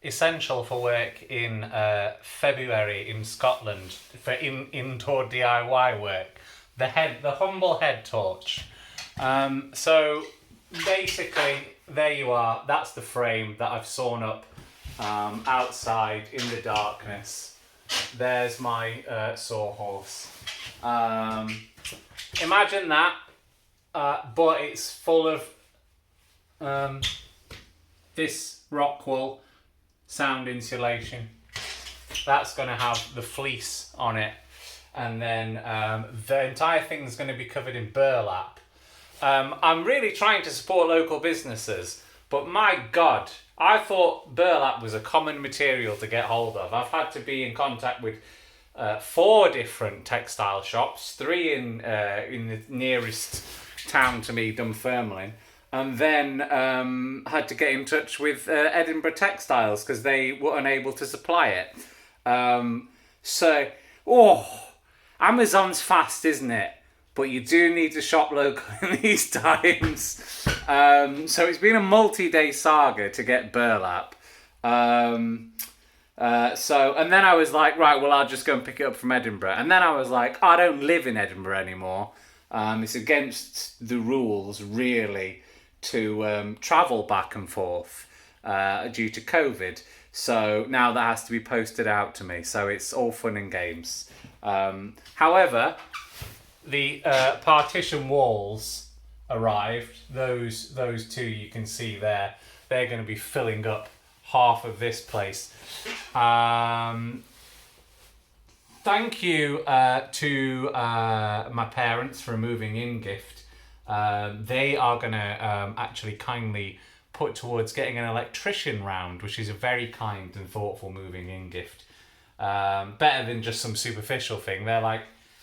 essential for work in February in Scotland for indoor DIY work. The humble head torch. So basically, there you are. That's the frame that I've sawn up outside in the darkness. There's my sawhorse. Imagine that, but it's full of this rock wool sound insulation. That's going to have the fleece on it, and then the entire thing's going to be covered in burlap. I'm really trying to support local businesses, but my God, I thought burlap was a common material to get hold of. I've had to be in contact with 4 different textile shops, 3 in the nearest town to me, Dunfermline, and then had to get in touch with Edinburgh Textiles because they were unable to supply it. Amazon's fast, isn't it? But you do need to shop local in these times. So it's been a multi-day saga to get burlap. And then I was like, right, well, I'll just go and pick it up from Edinburgh. And then I was like, I don't live in Edinburgh anymore. It's against the rules, really, to travel back and forth due to COVID. So now that has to be posted out to me. So it's all fun and games. However, the partition walls arrived. Those 2 you can see there. They're going to be filling up half of this place. Thank you to my parents for a moving in gift. They are going to actually kindly put towards getting an electrician round, which is a very kind and thoughtful moving in gift. Better than just some superficial thing. They're like,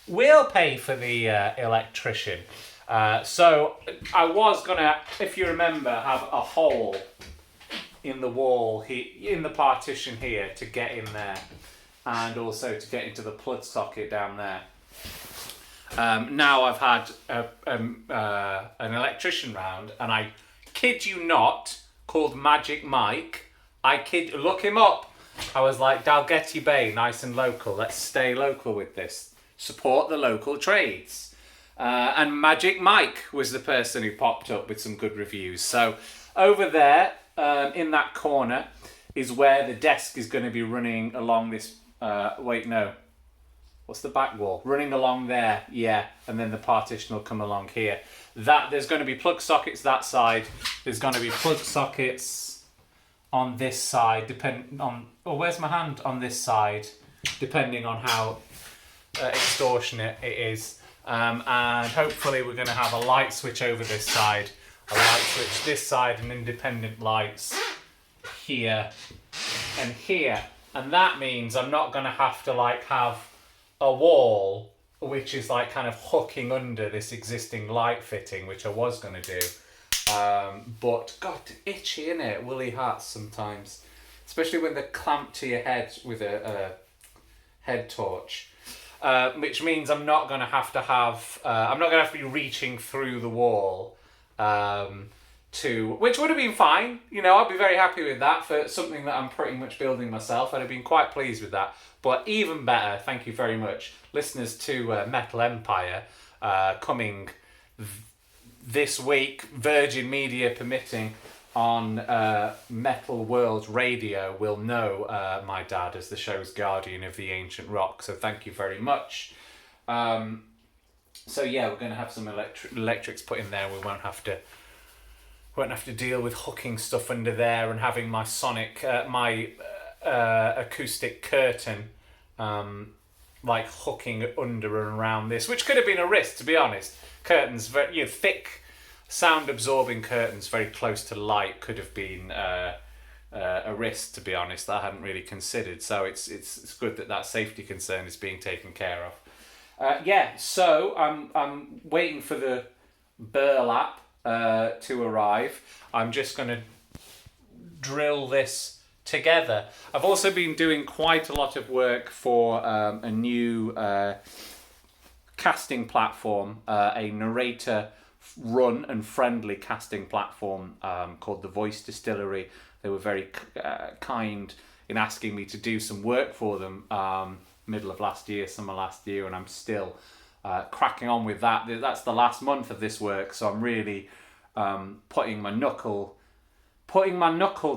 we'll pay for the electrician. So I was going to, if you remember, have a hole in the wall, in the partition here, to get in there, and also to get into the plug socket down there. Now I've had an electrician round, and I kid you not, called Magic Mike. Look him up. I was like, Dalgety Bay, nice and local. Let's stay local with this. Support the local trades. And Magic Mike was the person who popped up with some good reviews. So over there, in that corner, is where the desk is going to be running along this... What's the back wall? Running along there, yeah. And then the partition will come along here. There's going to be plug sockets that side. There's going to be plug sockets on this side, where's my hand? On this side, depending on how extortionate it is. And hopefully we're going to have a light switch over this side, a light switch this side, and independent lights here and here. And that means I'm not going to have to have a wall which is kind of hooking under this existing light fitting, which I was going to do. But God, itchy, innit? Woolly hats sometimes, especially when they're clamped to your head with a head torch. Which means I'm not going to have to be reaching through the wall, which would have been fine. I'd be very happy with that for something that I'm pretty much building myself. I'd have been quite pleased with that. But even better, thank you very much, listeners to Metal Empire, coming this week, Virgin Media permitting, on Metal World Radio will know my dad as the show's guardian of the ancient rock. So thank you very much. So yeah, we're going to have some electrics put in there. We won't have to deal with hooking stuff under there and having my acoustic curtain hooking under and around this, which could have been a risk, to be honest. Curtains, very thick, sound-absorbing curtains very close to light could have been a risk, to be honest, that I hadn't really considered. So it's good that safety concern is being taken care of. So I'm waiting for the burlap to arrive. I'm just going to drill this together. I've also been doing quite a lot of work for a new casting platform, a narrator run and friendly casting platform called the Voice Distillery. They were very kind in asking me to do some work for them middle of last year, summer last year, and I'm still cracking on with that. That's the last month of this work, so I'm really putting my knuckle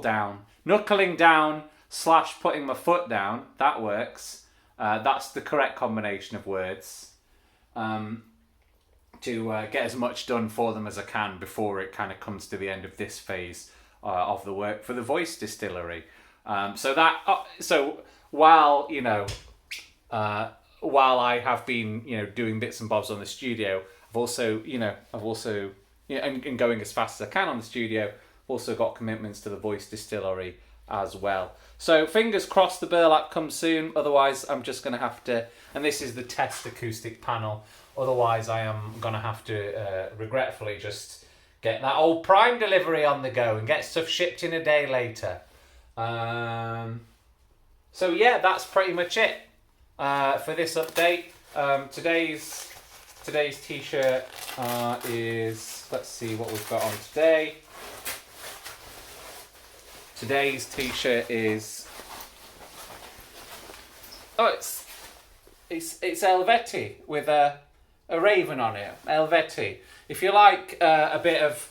down, knuckling down / putting my foot down. That works. That's the correct combination of words. To get as much done for them as I can before it kind of comes to the end of this phase of the work for the voice distillery. So while while I have been doing bits and bobs on the studio, I've also and going as fast as I can on the studio. Also got commitments to the voice distillery as well. So fingers crossed the burlap comes soon. Otherwise, I'm just going to have to. And this is the test acoustic panel. Otherwise, I am going to have to regretfully just get that old Prime delivery on the go and get stuff shipped in a day later. So yeah, that's pretty much it for this update. Today's t-shirt is, let's see what we've got on today. Today's t-shirt is, it's Helvetii with a raven on it. Helvetii. If you like a bit of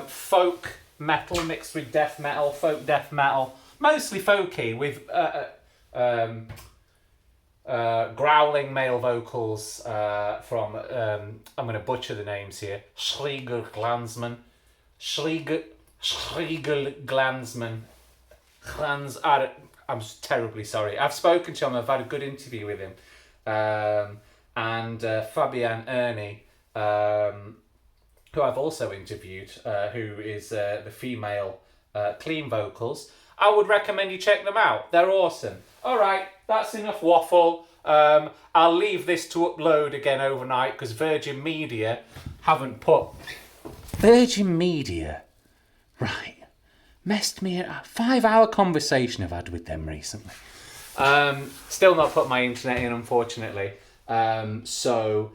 folk metal mixed with death metal, folk death metal, mostly folky with growling male vocals from I'm going to butcher the names here. Schriegel Glansman. I'm terribly sorry. I've spoken to him. I've had a good interview with him. And Fabian Ernie, who I've also interviewed, who is the female clean vocals. I would recommend you check them out. They're awesome. All right, that's enough waffle. I'll leave this to upload again overnight because Virgin Media haven't put... Virgin Media... Right. Messed me a 5-hour conversation I've had with them recently. Still not put my internet in, unfortunately. So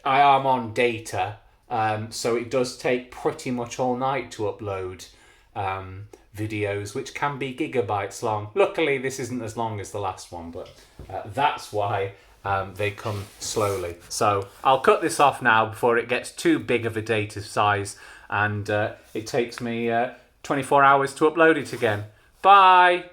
I am on data. So it does take pretty much all night to upload videos, which can be gigabytes long. Luckily, this isn't as long as the last one, but that's why they come slowly. So I'll cut this off now before it gets too big of a data size and it takes me 24 hours to upload it again. Bye!